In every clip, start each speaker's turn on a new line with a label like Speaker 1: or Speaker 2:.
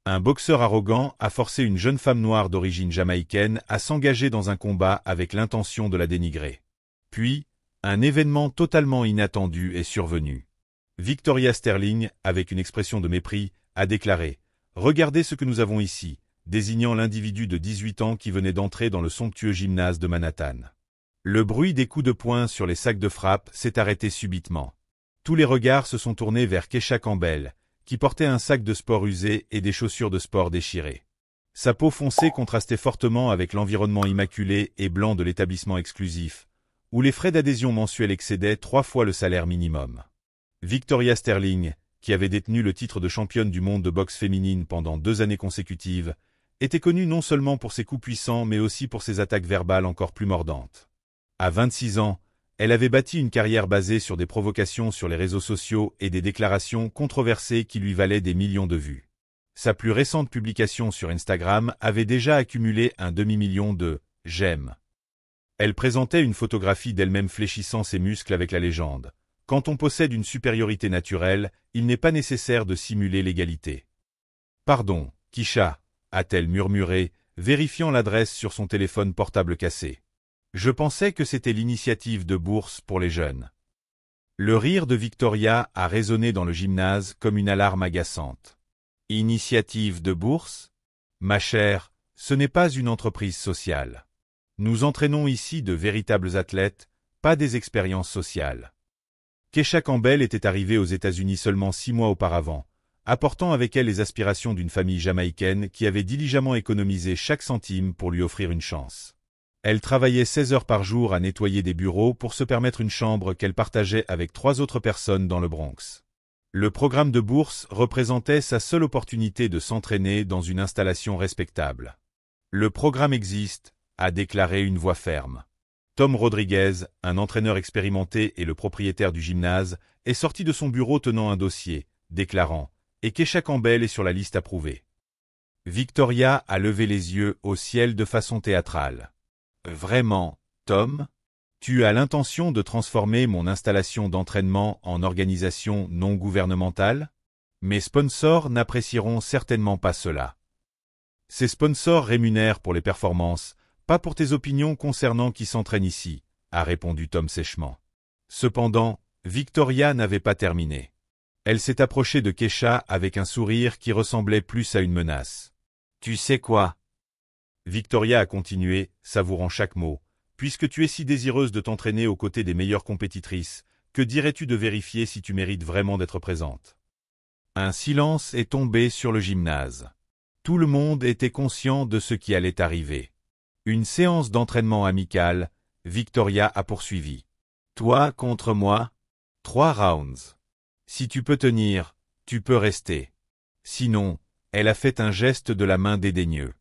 Speaker 1: Un boxeur arrogant a forcé une jeune femme noire d'origine jamaïcaine à s'engager dans un combat avec l'intention de la dénigrer. Puis, un événement totalement inattendu est survenu. Victoria Sterling, avec une expression de mépris, a déclaré « Regardez ce que nous avons ici », désignant l'individu de 18 ans qui venait d'entrer dans le somptueux gymnase de Manhattan. Le bruit des coups de poing sur les sacs de frappe s'est arrêté subitement. Tous les regards se sont tournés vers Keisha Campbell, qui portait un sac de sport usé et des chaussures de sport déchirées. Sa peau foncée contrastait fortement avec l'environnement immaculé et blanc de l'établissement exclusif, où les frais d'adhésion mensuels excédaient 3 fois le salaire minimum. Victoria Sterling, qui avait détenu le titre de championne du monde de boxe féminine pendant 2 années consécutives, était connue non seulement pour ses coups puissants mais aussi pour ses attaques verbales encore plus mordantes. À 26 ans, elle avait bâti une carrière basée sur des provocations sur les réseaux sociaux et des déclarations controversées qui lui valaient des millions de vues. Sa plus récente publication sur Instagram avait déjà accumulé un demi-million de « j'aime ». Elle présentait une photographie d'elle-même fléchissant ses muscles avec la légende « Quand on possède une supériorité naturelle, il n'est pas nécessaire de simuler l'égalité. » « Pardon, Keisha » a-t-elle murmuré, vérifiant l'adresse sur son téléphone portable cassé. « Je pensais que c'était l'initiative de bourse pour les jeunes. » Le rire de Victoria a résonné dans le gymnase comme une alarme agaçante. « Initiative de bourse ? Ma chère, ce n'est pas une entreprise sociale. Nous entraînons ici de véritables athlètes, pas des expériences sociales. » Keisha Campbell était arrivée aux États-Unis seulement 6 mois auparavant, apportant avec elle les aspirations d'une famille jamaïcaine qui avait diligemment économisé chaque centime pour lui offrir une chance. Elle travaillait 16 heures par jour à nettoyer des bureaux pour se permettre une chambre qu'elle partageait avec 3 autres personnes dans le Bronx. Le programme de bourse représentait sa seule opportunité de s'entraîner dans une installation respectable. « Le programme existe », a déclaré une voix ferme. Tom Rodriguez, un entraîneur expérimenté et le propriétaire du gymnase, est sorti de son bureau tenant un dossier, déclarant « Et Keisha Campbell est sur la liste approuvée. » Victoria a levé les yeux au ciel de façon théâtrale. « Vraiment, Tom ? Tu as l'intention de transformer mon installation d'entraînement en organisation non gouvernementale ? Mes sponsors n'apprécieront certainement pas cela. Ces sponsors rémunèrent pour les performances, pas pour tes opinions concernant qui s'entraîne ici, » a répondu Tom sèchement. Cependant, Victoria n'avait pas terminé. Elle s'est approchée de Keisha avec un sourire qui ressemblait plus à une menace. « Tu sais quoi ? » Victoria a continué, savourant chaque mot. « Puisque tu es si désireuse de t'entraîner aux côtés des meilleures compétitrices, que dirais-tu de vérifier si tu mérites vraiment d'être présente ?» Un silence est tombé sur le gymnase. Tout le monde était conscient de ce qui allait arriver. Une séance d'entraînement amicale, Victoria a poursuivi. « Toi contre moi ? 3 rounds. Si tu peux tenir, tu peux rester. Sinon, » elle a fait un geste de la main dédaigneux.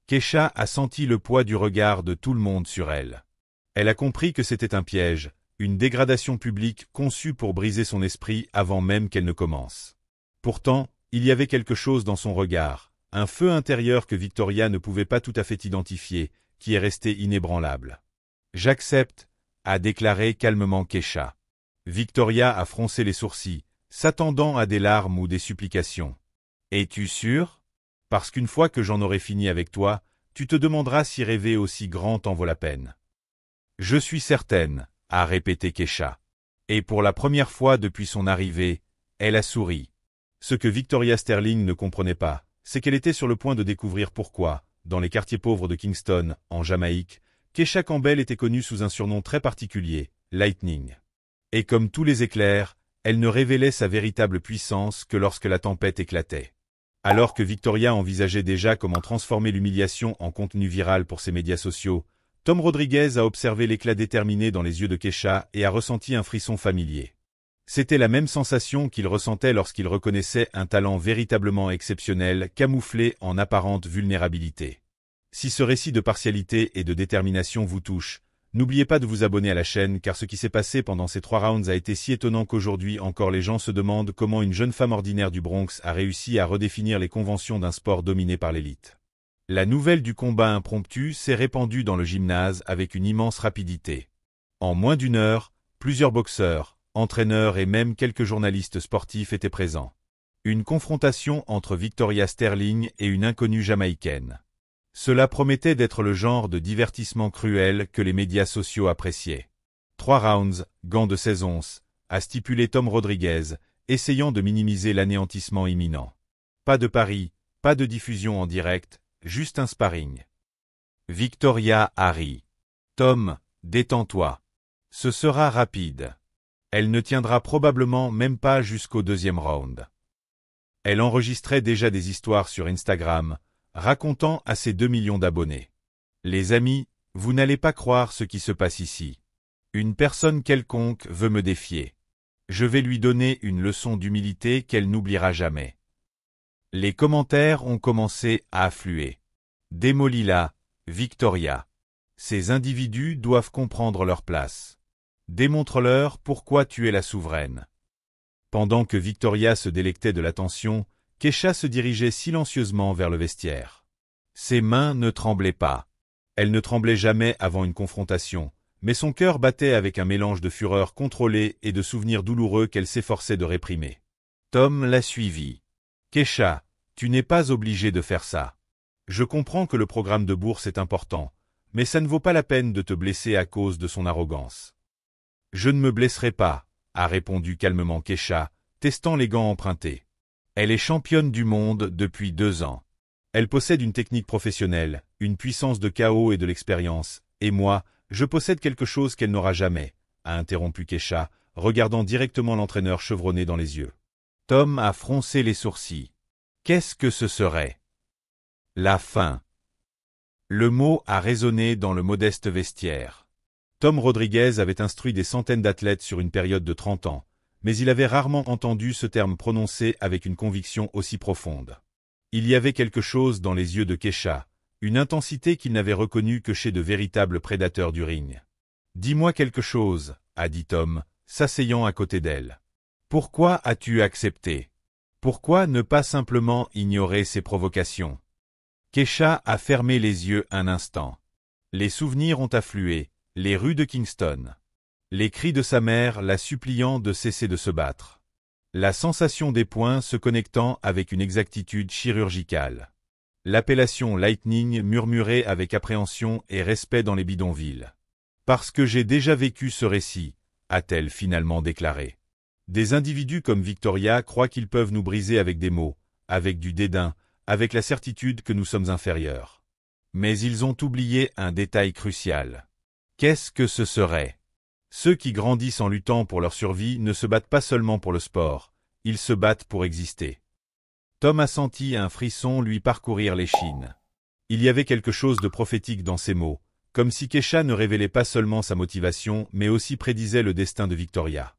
Speaker 1: Keisha a senti le poids du regard de tout le monde sur elle. Elle a compris que c'était un piège, une dégradation publique conçue pour briser son esprit avant même qu'elle ne commence. Pourtant, il y avait quelque chose dans son regard, un feu intérieur que Victoria ne pouvait pas tout à fait identifier, qui est resté inébranlable. « J'accepte », a déclaré calmement Keisha. Victoria a froncé les sourcils, s'attendant à des larmes ou des supplications. « Es-tu sûr ? Parce qu'une fois que j'en aurai fini avec toi, tu te demanderas si rêver aussi grand en vaut la peine. »« Je suis certaine », a répété Keisha. Et pour la première fois depuis son arrivée, elle a souri. Ce que Victoria Sterling ne comprenait pas, c'est qu'elle était sur le point de découvrir pourquoi, dans les quartiers pauvres de Kingston, en Jamaïque, Keisha Campbell était connue sous un surnom très particulier, Lightning. Et comme tous les éclairs, elle ne révélait sa véritable puissance que lorsque la tempête éclatait. Alors que Victoria envisageait déjà comment transformer l'humiliation en contenu viral pour ses médias sociaux, Tom Rodriguez a observé l'éclat déterminé dans les yeux de Keisha et a ressenti un frisson familier. C'était la même sensation qu'il ressentait lorsqu'il reconnaissait un talent véritablement exceptionnel camouflé en apparente vulnérabilité. Si ce récit de partialité et de détermination vous touche, n'oubliez pas de vous abonner à la chaîne car ce qui s'est passé pendant ces 3 rounds a été si étonnant qu'aujourd'hui encore les gens se demandent comment une jeune femme ordinaire du Bronx a réussi à redéfinir les conventions d'un sport dominé par l'élite. La nouvelle du combat impromptu s'est répandue dans le gymnase avec une immense rapidité. En moins d'1 heure, plusieurs boxeurs, entraîneurs et même quelques journalistes sportifs étaient présents. Une confrontation entre Victoria Sterling et une inconnue jamaïcaine. Cela promettait d'être le genre de divertissement cruel que les médias sociaux appréciaient. 3 rounds, gants de 16 onces, a stipulé Tom Rodriguez, essayant de minimiser l'anéantissement imminent. Pas de pari, pas de diffusion en direct, juste un sparring. Victoria a ri. Tom, détends-toi. Ce sera rapide. Elle ne tiendra probablement même pas jusqu'au 2e round. Elle enregistrait déjà des histoires sur Instagram, racontant à ses 2 millions d'abonnés. Les amis, vous n'allez pas croire ce qui se passe ici. Une personne quelconque veut me défier. Je vais lui donner une leçon d'humilité qu'elle n'oubliera jamais. Les commentaires ont commencé à affluer. Démolis-la, Victoria. Ces individus doivent comprendre leur place. Démontre-leur pourquoi tu es la souveraine. Pendant que Victoria se délectait de l'attention, Keisha se dirigeait silencieusement vers le vestiaire. Ses mains ne tremblaient pas. Elle ne tremblait jamais avant une confrontation, mais son cœur battait avec un mélange de fureur contrôlée et de souvenirs douloureux qu'elle s'efforçait de réprimer. Tom la suivit. « Keisha, tu n'es pas obligée de faire ça. Je comprends que le programme de bourse est important, mais ça ne vaut pas la peine de te blesser à cause de son arrogance. »« Je ne me blesserai pas, » a répondu calmement Keisha, testant les gants empruntés. Elle est championne du monde depuis 2 ans. Elle possède une technique professionnelle, une puissance de chaos et de l'expérience, et moi, je possède quelque chose qu'elle n'aura jamais, a interrompu Keisha, regardant directement l'entraîneur chevronné dans les yeux. Tom a froncé les sourcils. Qu'est-ce que ce serait? La fin. Le mot a résonné dans le modeste vestiaire. Tom Rodriguez avait instruit des centaines d'athlètes sur une période de 30 ans, mais il avait rarement entendu ce terme prononcé avec une conviction aussi profonde. Il y avait quelque chose dans les yeux de Keisha, une intensité qu'il n'avait reconnue que chez de véritables prédateurs du ring. « Dis-moi quelque chose, » a dit Tom, s'asseyant à côté d'elle. « Pourquoi as-tu accepté? Pourquoi ne pas simplement ignorer ses provocations ?» Keisha a fermé les yeux un instant. Les souvenirs ont afflué, les rues de Kingston. Les cris de sa mère la suppliant de cesser de se battre. La sensation des poings se connectant avec une exactitude chirurgicale. L'appellation Lightning murmurée avec appréhension et respect dans les bidonvilles. « Parce que j'ai déjà vécu ce récit », a-t-elle finalement déclaré. Des individus comme Victoria croient qu'ils peuvent nous briser avec des mots, avec du dédain, avec la certitude que nous sommes inférieurs. Mais ils ont oublié un détail crucial. Qu'est-ce que ce serait? Ceux qui grandissent en luttant pour leur survie ne se battent pas seulement pour le sport, ils se battent pour exister. Tom a senti un frisson lui parcourir l'échine. Il y avait quelque chose de prophétique dans ces mots, comme si Keisha ne révélait pas seulement sa motivation, mais aussi prédisait le destin de Victoria.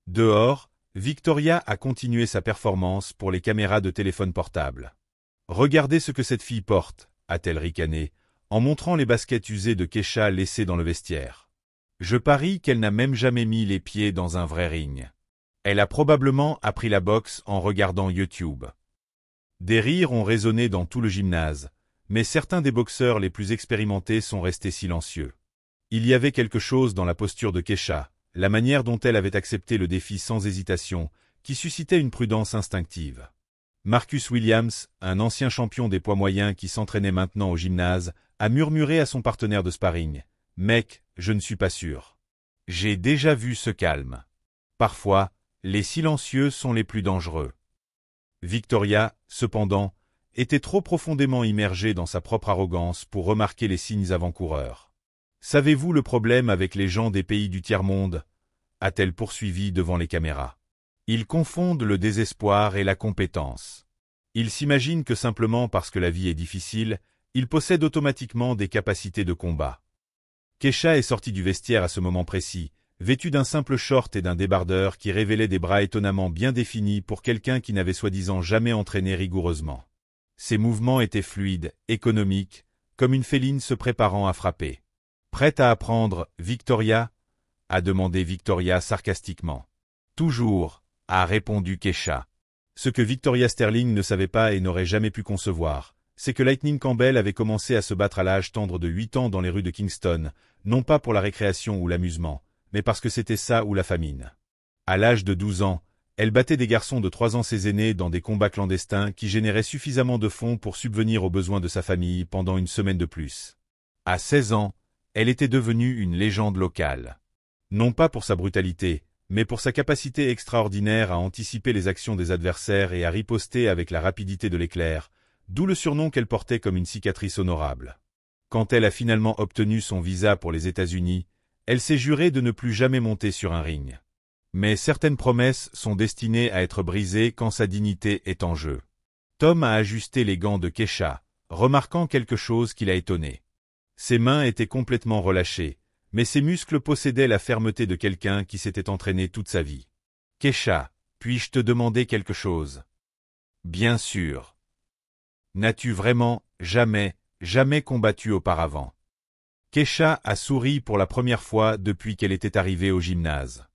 Speaker 1: Dehors, Victoria a continué sa performance pour les caméras de téléphone portable. « Regardez ce que cette fille porte », a-t-elle ricané, en montrant les baskets usées de Keisha laissées dans le vestiaire. Je parie qu'elle n'a même jamais mis les pieds dans un vrai ring. Elle a probablement appris la boxe en regardant YouTube. Des rires ont résonné dans tout le gymnase, mais certains des boxeurs les plus expérimentés sont restés silencieux. Il y avait quelque chose dans la posture de Keisha, la manière dont elle avait accepté le défi sans hésitation, qui suscitait une prudence instinctive. Marcus Williams, un ancien champion des poids moyens qui s'entraînait maintenant au gymnase, a murmuré à son partenaire de sparring. « Mec, je ne suis pas sûr. J'ai déjà vu ce calme. Parfois, les silencieux sont les plus dangereux. » Victoria, cependant, était trop profondément immergée dans sa propre arrogance pour remarquer les signes avant-coureurs. « Savez-vous le problème avec les gens des pays du tiers-monde » a-t-elle poursuivi devant les caméras. Ils confondent le désespoir et la compétence. Ils s'imaginent que simplement parce que la vie est difficile, ils possèdent automatiquement des capacités de combat. Keisha est sortie du vestiaire à ce moment précis, vêtue d'un simple short et d'un débardeur qui révélait des bras étonnamment bien définis pour quelqu'un qui n'avait soi-disant jamais entraîné rigoureusement. Ses mouvements étaient fluides, économiques, comme une féline se préparant à frapper. « Prête à apprendre, Victoria ?» a demandé Victoria sarcastiquement. « Toujours », a répondu Keisha. Ce que Victoria Sterling ne savait pas et n'aurait jamais pu concevoir, c'est que Lightning Campbell avait commencé à se battre à l'âge tendre de 8 ans dans les rues de Kingston, non pas pour la récréation ou l'amusement, mais parce que c'était ça ou la famine. À l'âge de 12 ans, Elle battait des garçons de 3 ans ses aînés dans des combats clandestins qui généraient suffisamment de fonds pour subvenir aux besoins de sa famille pendant une semaine de plus. À 16 ans, elle était devenue une légende locale. Non pas pour sa brutalité, mais pour sa capacité extraordinaire à anticiper les actions des adversaires et à riposter avec la rapidité de l'éclair, d'où le surnom qu'elle portait comme une cicatrice honorable. Quand elle a finalement obtenu son visa pour les États-Unis, elle s'est jurée de ne plus jamais monter sur un ring. Mais certaines promesses sont destinées à être brisées quand sa dignité est en jeu. Tom a ajusté les gants de Keisha, remarquant quelque chose qui l'a étonné. Ses mains étaient complètement relâchées, mais ses muscles possédaient la fermeté de quelqu'un qui s'était entraîné toute sa vie. « Keisha, puis-je te demander quelque chose ?»« Bien sûr. »« N'as-tu vraiment jamais combattu auparavant ?» Keisha a souri pour la première fois depuis qu'elle était arrivée au gymnase.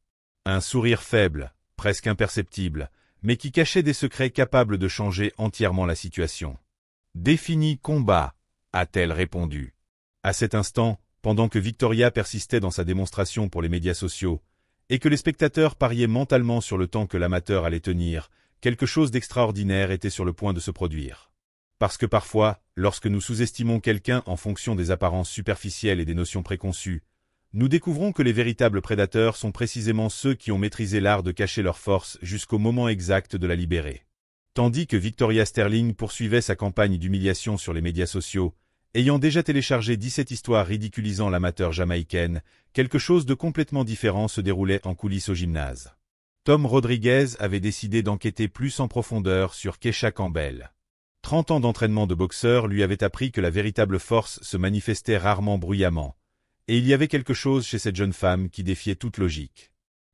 Speaker 1: Un sourire faible, presque imperceptible, mais qui cachait des secrets capables de changer entièrement la situation. « Défini combat », a-t-elle répondu. À cet instant, pendant que Victoria persistait dans sa démonstration pour les médias sociaux, et que les spectateurs pariaient mentalement sur le temps que l'amateur allait tenir, quelque chose d'extraordinaire était sur le point de se produire. Parce que parfois, lorsque nous sous-estimons quelqu'un en fonction des apparences superficielles et des notions préconçues, nous découvrons que les véritables prédateurs sont précisément ceux qui ont maîtrisé l'art de cacher leur force jusqu'au moment exact de la libérer. Tandis que Victoria Sterling poursuivait sa campagne d'humiliation sur les médias sociaux, ayant déjà téléchargé 17 histoires ridiculisant l'amateur jamaïcaine, quelque chose de complètement différent se déroulait en coulisses au gymnase. Tom Rodriguez avait décidé d'enquêter plus en profondeur sur Keisha Campbell. 30 ans d'entraînement de boxeur lui avaient appris que la véritable force se manifestait rarement bruyamment, et il y avait quelque chose chez cette jeune femme qui défiait toute logique.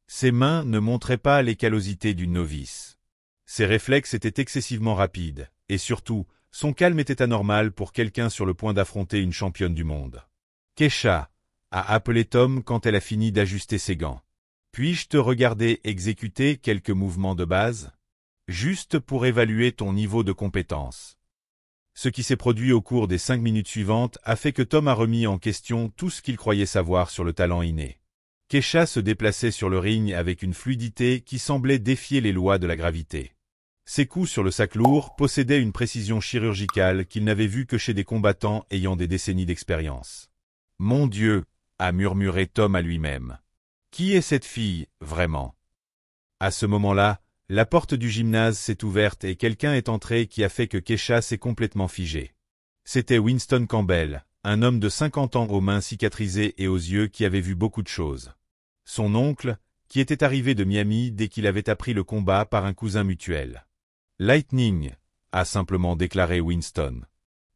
Speaker 1: Ses mains ne montraient pas les callosités d'une novice. Ses réflexes étaient excessivement rapides, et surtout, son calme était anormal pour quelqu'un sur le point d'affronter une championne du monde. « Keisha » a appelé Tom quand elle a fini d'ajuster ses gants. « Puis-je te regarder exécuter quelques mouvements de base ? Juste pour évaluer ton niveau de compétence. » Ce qui s'est produit au cours des 5 minutes suivantes a fait que Tom a remis en question tout ce qu'il croyait savoir sur le talent inné. Keisha se déplaçait sur le ring avec une fluidité qui semblait défier les lois de la gravité. Ses coups sur le sac lourd possédaient une précision chirurgicale qu'il n'avait vue que chez des combattants ayant des décennies d'expérience. « Mon Dieu !» a murmuré Tom à lui-même. « Qui est cette fille, vraiment ?» À ce moment-là, la porte du gymnase s'est ouverte et quelqu'un est entré qui a fait que Keisha s'est complètement figée. C'était Winston Campbell, un homme de 50 ans aux mains cicatrisées et aux yeux qui avait vu beaucoup de choses. Son oncle, qui était arrivé de Miami dès qu'il avait appris le combat par un cousin mutuel. « Lightning », a simplement déclaré Winston.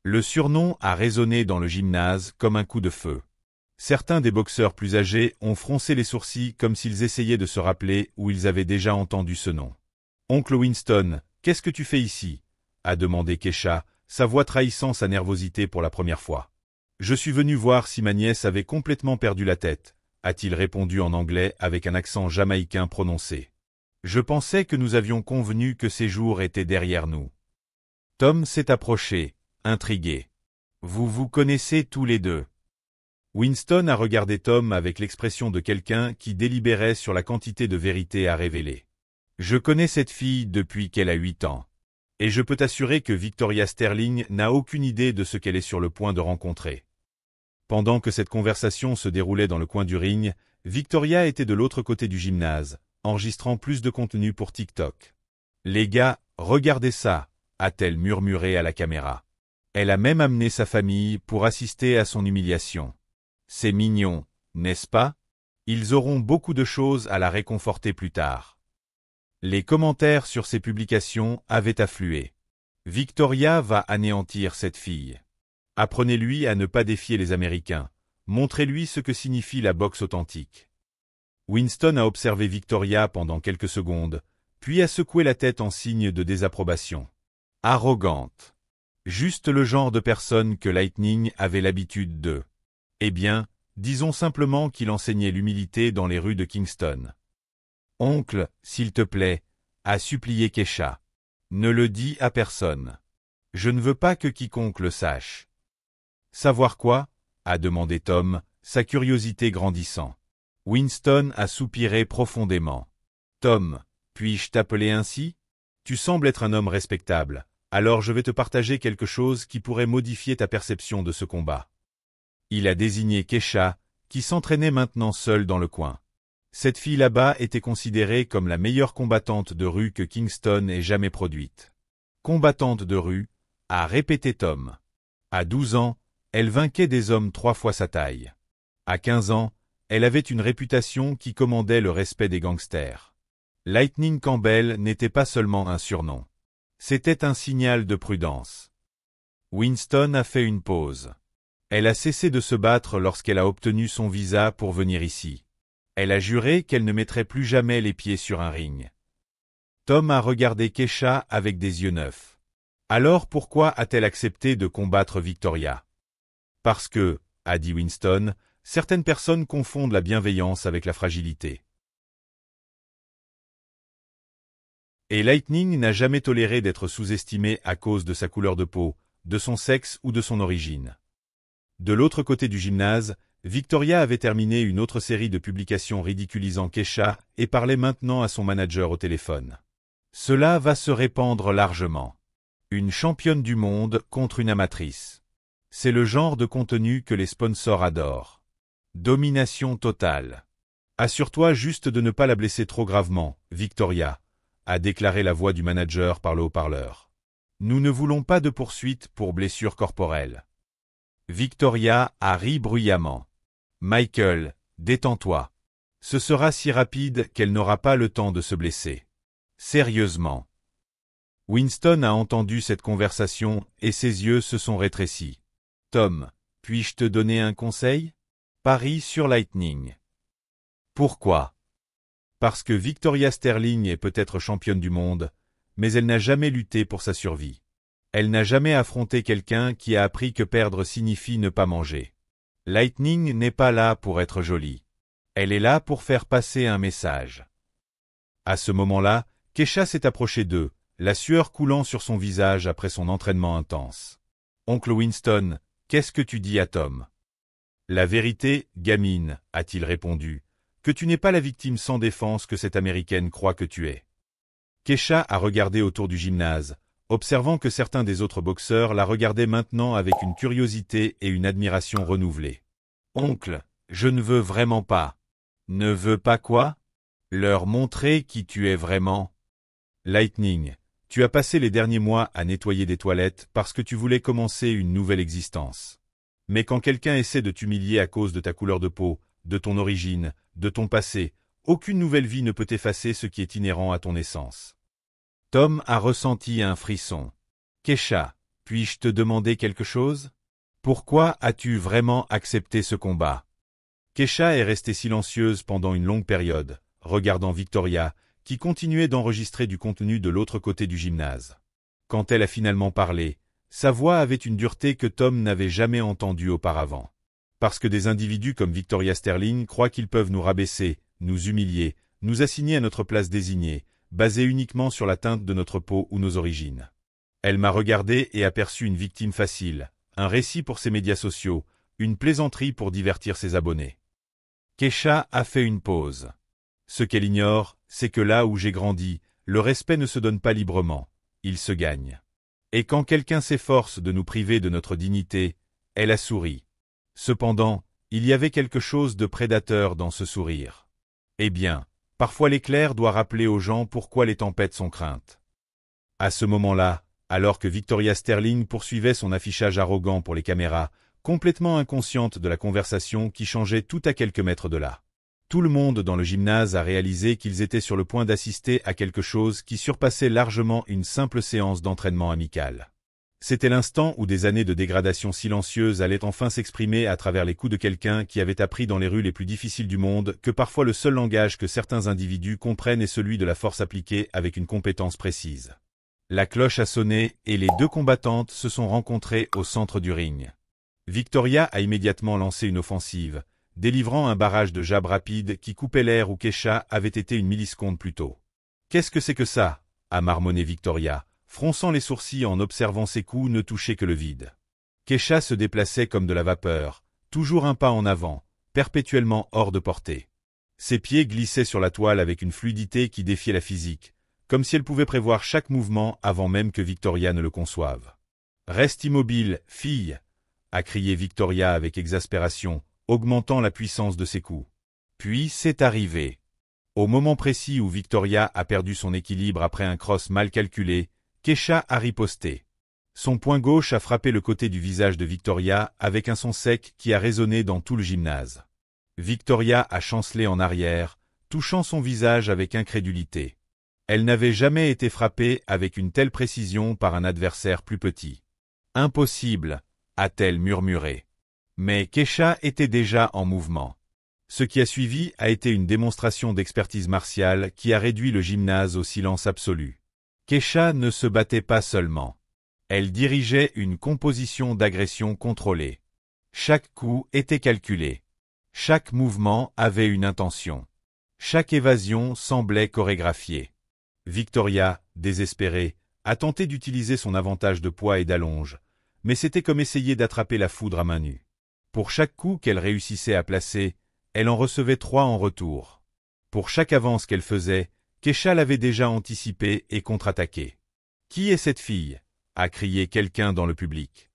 Speaker 1: Le surnom a résonné dans le gymnase comme un coup de feu. Certains des boxeurs plus âgés ont froncé les sourcils comme s'ils essayaient de se rappeler où ils avaient déjà entendu ce nom. « Oncle Winston, qu'est-ce que tu fais ici ?» a demandé Keisha, sa voix trahissant sa nervosité pour la première fois. « Je suis venu voir si ma nièce avait complètement perdu la tête », a-t-il répondu en anglais avec un accent jamaïcain prononcé. « Je pensais que nous avions convenu que ces jours étaient derrière nous. » Tom s'est approché, intrigué. « Vous vous connaissez tous les deux ?» Winston a regardé Tom avec l'expression de quelqu'un qui délibérait sur la quantité de vérité à révéler. « Je connais cette fille depuis qu'elle a 8 ans. Et je peux t'assurer que Victoria Sterling n'a aucune idée de ce qu'elle est sur le point de rencontrer. » Pendant que cette conversation se déroulait dans le coin du ring, Victoria était de l'autre côté du gymnase, enregistrant plus de contenu pour TikTok. « Les gars, regardez ça !» a-t-elle murmuré à la caméra. Elle a même amené sa famille pour assister à son humiliation. C'est mignon, n'est-ce pas? Ils auront beaucoup de choses à la réconforter plus tard. Les commentaires sur ces publications avaient afflué. Victoria va anéantir cette fille. Apprenez-lui à ne pas défier les Américains. Montrez-lui ce que signifie la boxe authentique. Winston a observé Victoria pendant quelques secondes, puis a secoué la tête en signe de désapprobation. Arrogante. Juste le genre de personne que Lightning avait l'habitude de. Eh bien, disons simplement qu'il enseignait l'humilité dans les rues de Kingston. « Oncle, s'il te plaît, » a supplié Keisha. « Ne le dis à personne. Je ne veux pas que quiconque le sache. »« Savoir quoi ?» a demandé Tom, sa curiosité grandissant. Winston a soupiré profondément. « Tom, puis-je t'appeler ainsi? Tu sembles être un homme respectable, alors je vais te partager quelque chose qui pourrait modifier ta perception de ce combat. Il a désigné Keisha, qui s'entraînait maintenant seule dans le coin. Cette fille là-bas était considérée comme la meilleure combattante de rue que Kingston ait jamais produite. Combattante de rue, a répété Tom. À 12 ans, elle vainquait des hommes 3 fois sa taille. À 15 ans, elle avait une réputation qui commandait le respect des gangsters. Lightning Campbell n'était pas seulement un surnom. C'était un signal de prudence. Winston a fait une pause. Elle a cessé de se battre lorsqu'elle a obtenu son visa pour venir ici. Elle a juré qu'elle ne mettrait plus jamais les pieds sur un ring. Tom a regardé Keisha avec des yeux neufs. Alors pourquoi a-t-elle accepté de combattre Victoria? Parce que, a dit Winston, certaines personnes confondent la bienveillance avec la fragilité. Et Lightning n'a jamais toléré d'être sous-estimée à cause de sa couleur de peau, de son sexe ou de son origine. De l'autre côté du gymnase, Victoria avait terminé une autre série de publications ridiculisant Keisha et parlait maintenant à son manager au téléphone. Cela va se répandre largement. Une championne du monde contre une amatrice. C'est le genre de contenu que les sponsors adorent. Domination totale. Assure-toi juste de ne pas la blesser trop gravement, Victoria, a déclaré la voix du manager par le haut-parleur. Nous ne voulons pas de poursuite pour blessure corporelle. Victoria a ri bruyamment. Michael, détends-toi. Ce sera si rapide qu'elle n'aura pas le temps de se blesser. Sérieusement. Winston a entendu cette conversation et ses yeux se sont rétrécis. Tom, puis-je te donner un conseil? Parie sur Lightning. Pourquoi? Parce que Victoria Sterling est peut-être championne du monde, mais elle n'a jamais lutté pour sa survie. Elle n'a jamais affronté quelqu'un qui a appris que perdre signifie ne pas manger. Lightning n'est pas là pour être jolie. Elle est là pour faire passer un message. À ce moment-là, Keisha s'est approchée d'eux, la sueur coulant sur son visage après son entraînement intense. Oncle Winston, qu'est-ce que tu dis à Tom? La vérité, gamine, a-t-il répondu, que tu n'es pas la victime sans défense que cette Américaine croit que tu es. Keisha a regardé autour du gymnase, observant que certains des autres boxeurs la regardaient maintenant avec une curiosité et une admiration renouvelées. Oncle, je ne veux vraiment pas. Ne veux pas quoi? Leur montrer qui tu es vraiment. Lightning, tu as passé les derniers mois à nettoyer des toilettes parce que tu voulais commencer une nouvelle existence. Mais quand quelqu'un essaie de t'humilier à cause de ta couleur de peau, de ton origine, de ton passé, aucune nouvelle vie ne peut effacer ce qui est inhérent à ton essence. Tom a ressenti un frisson. Keisha, puis-je te demander quelque chose? Pourquoi as-tu vraiment accepté ce combat? Keisha est restée silencieuse pendant une longue période, regardant Victoria, qui continuait d'enregistrer du contenu de l'autre côté du gymnase. Quand elle a finalement parlé, sa voix avait une dureté que Tom n'avait jamais entendue auparavant. Parce que des individus comme Victoria Sterling croient qu'ils peuvent nous rabaisser, nous humilier, nous assigner à notre place désignée, basée uniquement sur la teinte de notre peau ou nos origines. Elle m'a regardé et aperçu une victime facile, un récit pour ses médias sociaux, une plaisanterie pour divertir ses abonnés. Keisha a fait une pause. Ce qu'elle ignore, c'est que là où j'ai grandi, le respect ne se donne pas librement, il se gagne. Et quand quelqu'un s'efforce de nous priver de notre dignité, elle a souri. Cependant, il y avait quelque chose de prédateur dans ce sourire. Eh bien, parfois l'éclair doit rappeler aux gens pourquoi les tempêtes sont craintes. À ce moment-là, alors que Victoria Sterling poursuivait son affichage arrogant pour les caméras, complètement inconsciente de la conversation qui changeait tout à quelques mètres de là. Tout le monde dans le gymnase a réalisé qu'ils étaient sur le point d'assister à quelque chose qui surpassait largement une simple séance d'entraînement amical. C'était l'instant où des années de dégradation silencieuse allaient enfin s'exprimer à travers les coups de quelqu'un qui avait appris dans les rues les plus difficiles du monde que parfois le seul langage que certains individus comprennent est celui de la force appliquée avec une compétence précise. La cloche a sonné et les deux combattantes se sont rencontrées au centre du ring. Victoria a immédiatement lancé une offensive, délivrant un barrage de jabs rapides qui coupait l'air où Keisha avait été une milliseconde plus tôt. « Qu'est-ce que c'est que ça ?» a marmonné Victoria, fronçant les sourcils en observant ses coups ne toucher que le vide. Keisha se déplaçait comme de la vapeur, toujours un pas en avant, perpétuellement hors de portée. Ses pieds glissaient sur la toile avec une fluidité qui défiait la physique, comme si elle pouvait prévoir chaque mouvement avant même que Victoria ne le conçoive. « Reste immobile, fille !» a crié Victoria avec exaspération, augmentant la puissance de ses coups. Puis c'est arrivé. Au moment précis où Victoria a perdu son équilibre après un cross mal calculé, Keisha a riposté. Son poing gauche a frappé le côté du visage de Victoria avec un son sec qui a résonné dans tout le gymnase. Victoria a chancelé en arrière, touchant son visage avec incrédulité. Elle n'avait jamais été frappée avec une telle précision par un adversaire plus petit. « Impossible !» a-t-elle murmuré. Mais Keisha était déjà en mouvement. Ce qui a suivi a été une démonstration d'expertise martiale qui a réduit le gymnase au silence absolu. Keisha ne se battait pas seulement. Elle dirigeait une composition d'agression contrôlée. Chaque coup était calculé. Chaque mouvement avait une intention. Chaque évasion semblait chorégraphiée. Victoria, désespérée, a tenté d'utiliser son avantage de poids et d'allonge, mais c'était comme essayer d'attraper la foudre à main nue. Pour chaque coup qu'elle réussissait à placer, elle en recevait 3 en retour. Pour chaque avance qu'elle faisait, Keisha l'avait déjà anticipé et contre-attaqué. « Qui est cette fille ?» a crié quelqu'un dans le public.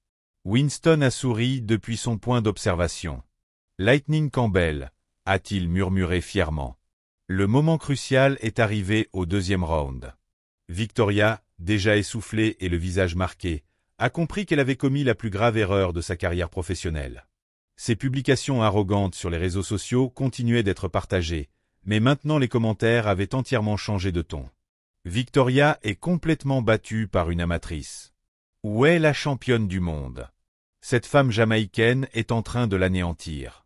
Speaker 1: Winston a souri depuis son point d'observation. « Lightning Campbell », a-t-il murmuré fièrement. Le moment crucial est arrivé au 2e round. Victoria, déjà essoufflée et le visage marqué, a compris qu'elle avait commis la plus grave erreur de sa carrière professionnelle. Ses publications arrogantes sur les réseaux sociaux continuaient d'être partagées, mais maintenant les commentaires avaient entièrement changé de ton. Victoria est complètement battue par une amatrice. Où est la championne du monde? Cette femme jamaïcaine est en train de l'anéantir.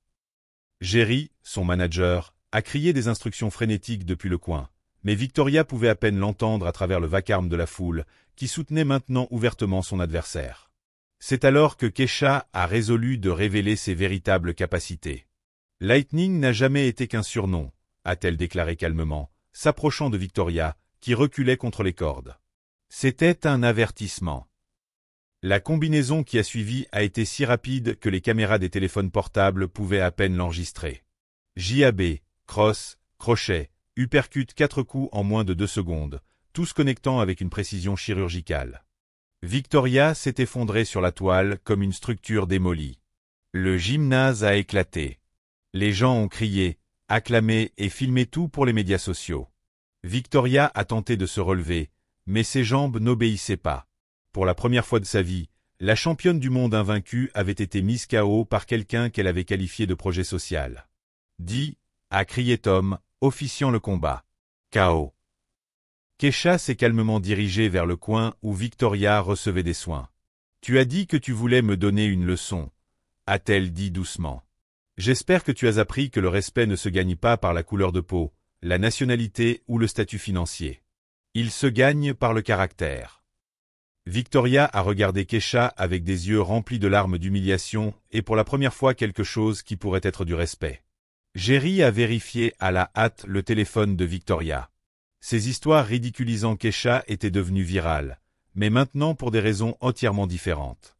Speaker 1: Jerry, son manager, a crié des instructions frénétiques depuis le coin, mais Victoria pouvait à peine l'entendre à travers le vacarme de la foule, qui soutenait maintenant ouvertement son adversaire. C'est alors que Keisha a résolu de révéler ses véritables capacités. « Lightning n'a jamais été qu'un surnom », a-t-elle déclaré calmement, s'approchant de Victoria, qui reculait contre les cordes. C'était un avertissement. La combinaison qui a suivi a été si rapide que les caméras des téléphones portables pouvaient à peine l'enregistrer. JAB, cross, crochet, uppercut 4 coups en moins de 2 secondes, tous connectant avec une précision chirurgicale. Victoria s'est effondrée sur la toile comme une structure démolie. Le gymnase a éclaté. Les gens ont crié, acclamé et filmé tout pour les médias sociaux. Victoria a tenté de se relever, mais ses jambes n'obéissaient pas. Pour la première fois de sa vie, la championne du monde invaincue avait été mise KO par quelqu'un qu'elle avait qualifié de projet social. « Dis » a crié Tom, officiant le combat. KO. Keisha s'est calmement dirigée vers le coin où Victoria recevait des soins. « Tu as dit que tu voulais me donner une leçon » a-t-elle dit doucement. « J'espère que tu as appris que le respect ne se gagne pas par la couleur de peau, la nationalité ou le statut financier. Il se gagne par le caractère. » Victoria a regardé Keisha avec des yeux remplis de larmes d'humiliation et pour la première fois quelque chose qui pourrait être du respect. Jerry a vérifié à la hâte le téléphone de Victoria. Ces histoires ridiculisant Keisha étaient devenues virales, mais maintenant pour des raisons entièrement différentes.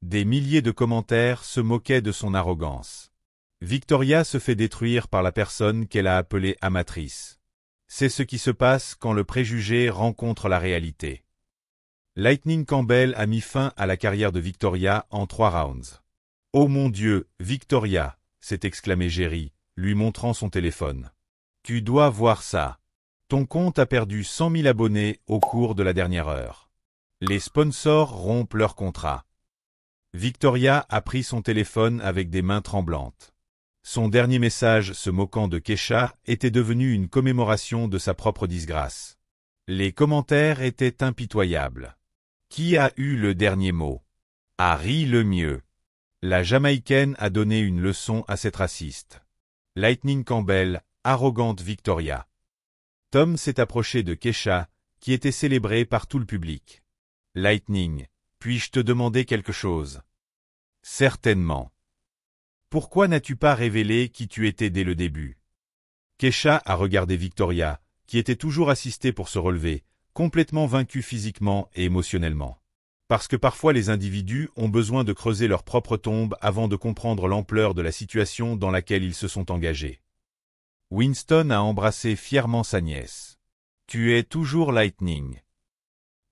Speaker 1: Des milliers de commentaires se moquaient de son arrogance. Victoria se fait détruire par la personne qu'elle a appelée amatrice. C'est ce qui se passe quand le préjugé rencontre la réalité. Lightning Campbell a mis fin à la carrière de Victoria en 3 rounds. « Oh mon Dieu, Victoria !» s'est exclamé Jerry, lui montrant son téléphone. « Tu dois voir ça. Ton compte a perdu 100 000 abonnés au cours de la dernière heure. Les sponsors rompent leur contrat. » Victoria a pris son téléphone avec des mains tremblantes. Son dernier message se moquant de Keisha était devenu une commémoration de sa propre disgrâce. Les commentaires étaient impitoyables. Qui a eu le dernier mot? A ri le mieux. La Jamaïcaine a donné une leçon à cette raciste. Lightning Campbell, arrogante Victoria. Tom s'est approché de Keisha, qui était célébrée par tout le public. Lightning, puis-je te demander quelque chose? Certainement. Pourquoi n'as-tu pas révélé qui tu étais dès le début? Keisha a regardé Victoria, qui était toujours assistée pour se relever, complètement vaincue physiquement et émotionnellement. Parce que parfois les individus ont besoin de creuser leur propre tombe avant de comprendre l'ampleur de la situation dans laquelle ils se sont engagés. Winston a embrassé fièrement sa nièce. « Tu es toujours Lightning. »«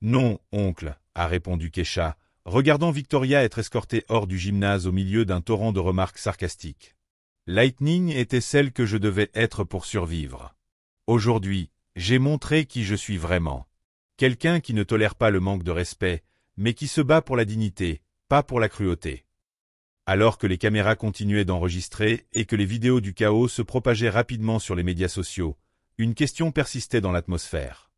Speaker 1: Non, oncle, » a répondu Kesha, regardant Victoria être escortée hors du gymnase au milieu d'un torrent de remarques sarcastiques. Lightning était celle que je devais être pour survivre. Aujourd'hui, j'ai montré qui je suis vraiment. Quelqu'un qui ne tolère pas le manque de respect, mais qui se bat pour la dignité, pas pour la cruauté. Alors que les caméras continuaient d'enregistrer et que les vidéos du chaos se propageaient rapidement sur les médias sociaux, une question persistait dans l'atmosphère.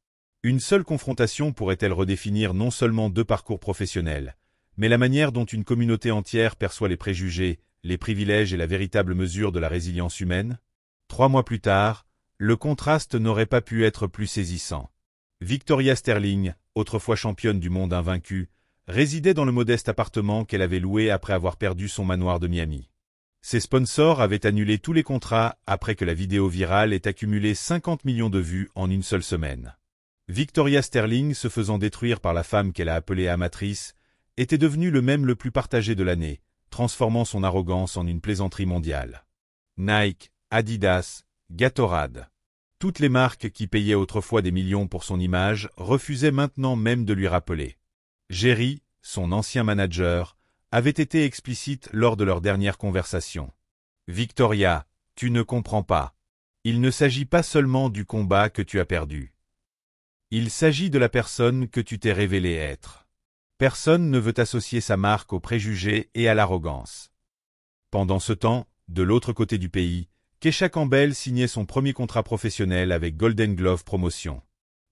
Speaker 1: Une seule confrontation pourrait-elle redéfinir non seulement deux parcours professionnels, mais la manière dont une communauté entière perçoit les préjugés, les privilèges et la véritable mesure de la résilience humaine? 3 mois plus tard, le contraste n'aurait pas pu être plus saisissant. Victoria Sterling, autrefois championne du monde invaincue, résidait dans le modeste appartement qu'elle avait loué après avoir perdu son manoir de Miami. Ses sponsors avaient annulé tous les contrats après que la vidéo virale ait accumulé 50 millions de vues en une seule semaine. Victoria Sterling, se faisant détruire par la femme qu'elle a appelée amatrice, était devenue le mème le plus partagé de l'année, transformant son arrogance en une plaisanterie mondiale. Nike, Adidas, Gatorade. Toutes les marques qui payaient autrefois des millions pour son image refusaient maintenant même de lui rappeler. Jerry, son ancien manager, avait été explicite lors de leur dernière conversation. « Victoria, tu ne comprends pas. Il ne s'agit pas seulement du combat que tu as perdu. Il s'agit de la personne que tu t'es révélée être. Personne ne veut associer sa marque aux préjugés et à l'arrogance. » Pendant ce temps, de l'autre côté du pays, Kesha Campbell signait son premier contrat professionnel avec Golden Glove Promotion.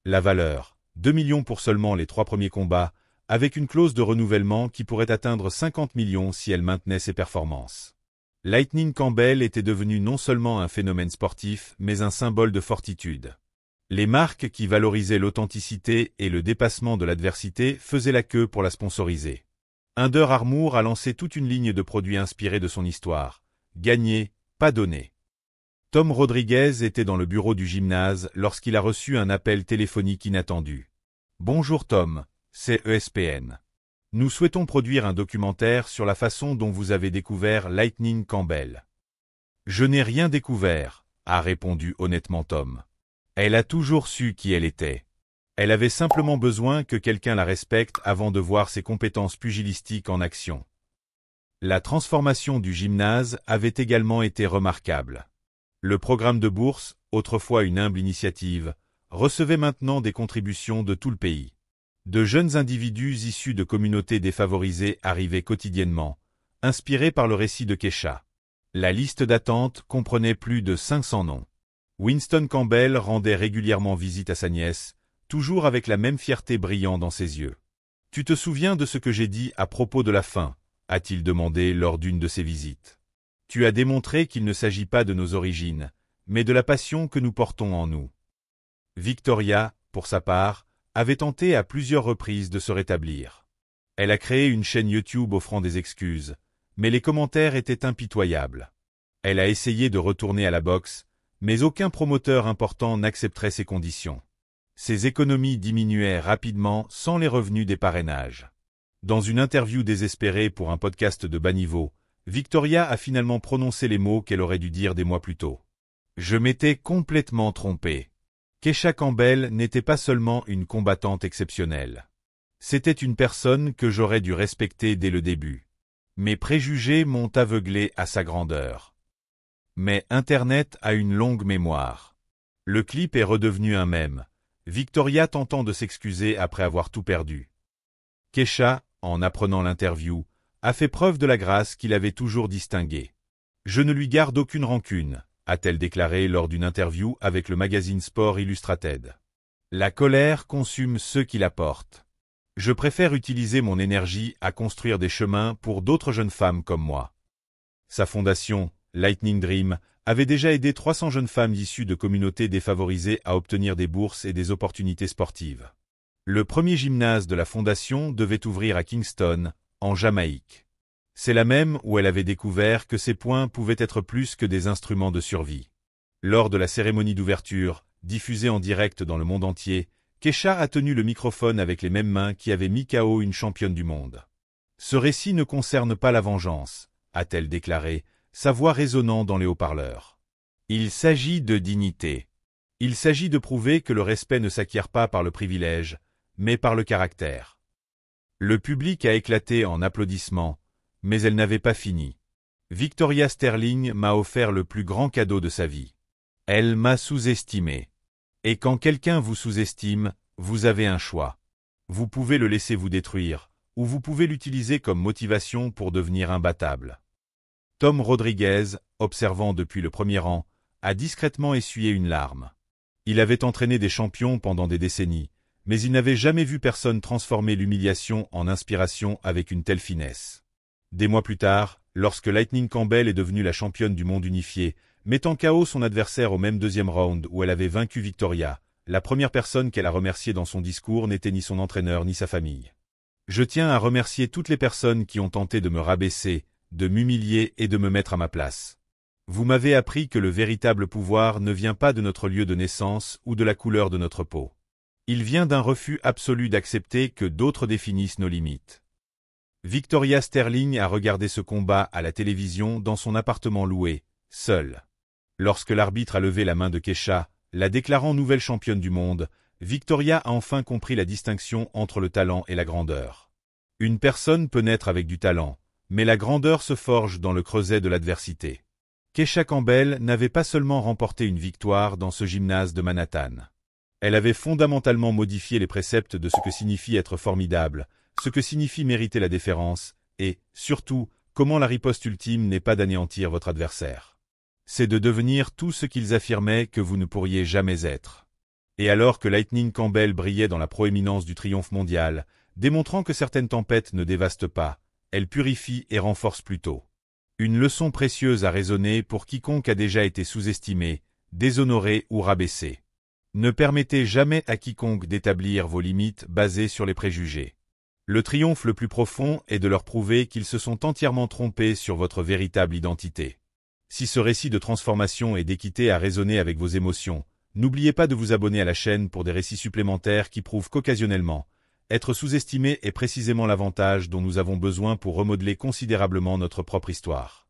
Speaker 1: La valeur, 2 millions pour seulement les 3 premiers combats, avec une clause de renouvellement qui pourrait atteindre 50 millions si elle maintenait ses performances. Lightning Campbell était devenu non seulement un phénomène sportif, mais un symbole de fortitude. Les marques qui valorisaient l'authenticité et le dépassement de l'adversité faisaient la queue pour la sponsoriser. Under Armour a lancé toute une ligne de produits inspirés de son histoire. Gagner, pas donner. Tom Rodriguez était dans le bureau du gymnase lorsqu'il a reçu un appel téléphonique inattendu. « Bonjour Tom, c'est ESPN. Nous souhaitons produire un documentaire sur la façon dont vous avez découvert Lightning Campbell. »« Je n'ai rien découvert, » a répondu honnêtement Tom. Elle a toujours su qui elle était. Elle avait simplement besoin que quelqu'un la respecte avant de voir ses compétences pugilistiques en action. La transformation du gymnase avait également été remarquable. Le programme de bourse, autrefois une humble initiative, recevait maintenant des contributions de tout le pays. De jeunes individus issus de communautés défavorisées arrivaient quotidiennement, inspirés par le récit de Kesha. La liste d'attente comprenait plus de 500 noms. Winston Campbell rendait régulièrement visite à sa nièce, toujours avec la même fierté brillant dans ses yeux. « Tu te souviens de ce que j'ai dit à propos de la faim ?» a-t-il demandé lors d'une de ses visites. « Tu as démontré qu'il ne s'agit pas de nos origines, mais de la passion que nous portons en nous. » Victoria, pour sa part, avait tenté à plusieurs reprises de se rétablir. Elle a créé une chaîne YouTube offrant des excuses, mais les commentaires étaient impitoyables. Elle a essayé de retourner à la boxe, mais aucun promoteur important n'accepterait ses conditions. Ses économies diminuaient rapidement sans les revenus des parrainages. Dans une interview désespérée pour un podcast de bas niveau, Victoria a finalement prononcé les mots qu'elle aurait dû dire des mois plus tôt. « Je m'étais complètement trompée. Kesha Campbell n'était pas seulement une combattante exceptionnelle. C'était une personne que j'aurais dû respecter dès le début. Mes préjugés m'ont aveuglé à sa grandeur. Mais Internet a une longue mémoire. » Le clip est redevenu un mème. Victoria tentant de s'excuser après avoir tout perdu. Kesha, en apprenant l'interview, a fait preuve de la grâce qu'il avait toujours distinguée. « Je ne lui garde aucune rancune », a-t-elle déclaré lors d'une interview avec le magazine Sport Illustrated. « La colère consume ceux qui la portent. Je préfère utiliser mon énergie à construire des chemins pour d'autres jeunes femmes comme moi. » Sa fondation, Lightning Dream, avait déjà aidé 300 jeunes femmes issues de communautés défavorisées à obtenir des bourses et des opportunités sportives. Le premier gymnase de la fondation devait ouvrir à Kingston, en Jamaïque. C'est là même où elle avait découvert que ses poings pouvaient être plus que des instruments de survie. Lors de la cérémonie d'ouverture, diffusée en direct dans le monde entier, Kesha a tenu le microphone avec les mêmes mains qui avaient mis KO une championne du monde. « Ce récit ne concerne pas la vengeance », a-t-elle déclaré, sa voix résonnant dans les haut-parleurs. Il s'agit de dignité. Il s'agit de prouver que le respect ne s'acquiert pas par le privilège, mais par le caractère. Le public a éclaté en applaudissements, mais elle n'avait pas fini. Victoria Sterling m'a offert le plus grand cadeau de sa vie. Elle m'a sous-estimé. Et quand quelqu'un vous sous-estime, vous avez un choix. Vous pouvez le laisser vous détruire, ou vous pouvez l'utiliser comme motivation pour devenir imbattable. Tom Rodriguez, observant depuis le premier rang, a discrètement essuyé une larme. Il avait entraîné des champions pendant des décennies, mais il n'avait jamais vu personne transformer l'humiliation en inspiration avec une telle finesse. Des mois plus tard, lorsque Lightning Campbell est devenue la championne du monde unifié, mettant KO son adversaire au même deuxième round où elle avait vaincu Victoria, la première personne qu'elle a remerciée dans son discours n'était ni son entraîneur ni sa famille. Je tiens à remercier toutes les personnes qui ont tenté de me rabaisser, de m'humilier et de me mettre à ma place. Vous m'avez appris que le véritable pouvoir ne vient pas de notre lieu de naissance ou de la couleur de notre peau. Il vient d'un refus absolu d'accepter que d'autres définissent nos limites. Victoria Sterling a regardé ce combat à la télévision dans son appartement loué, seule. Lorsque l'arbitre a levé la main de Keisha, la déclarant nouvelle championne du monde, Victoria a enfin compris la distinction entre le talent et la grandeur. Une personne peut naître avec du talent, mais la grandeur se forge dans le creuset de l'adversité. Keisha Campbell n'avait pas seulement remporté une victoire dans ce gymnase de Manhattan. Elle avait fondamentalement modifié les préceptes de ce que signifie être formidable, ce que signifie mériter la déférence, et, surtout, comment la riposte ultime n'est pas d'anéantir votre adversaire. C'est de devenir tout ce qu'ils affirmaient que vous ne pourriez jamais être. Et alors que Lightning Campbell brillait dans la proéminence du triomphe mondial, démontrant que certaines tempêtes ne dévastent pas, elles purifient et renforcent plutôt. Une leçon précieuse à résonner pour quiconque a déjà été sous-estimé, déshonoré ou rabaissé. Ne permettez jamais à quiconque d'établir vos limites basées sur les préjugés. Le triomphe le plus profond est de leur prouver qu'ils se sont entièrement trompés sur votre véritable identité. Si ce récit de transformation et d'équité a résonné avec vos émotions, n'oubliez pas de vous abonner à la chaîne pour des récits supplémentaires qui prouvent qu'occasionnellement, être sous-estimé est précisément l'avantage dont nous avons besoin pour remodeler considérablement notre propre histoire.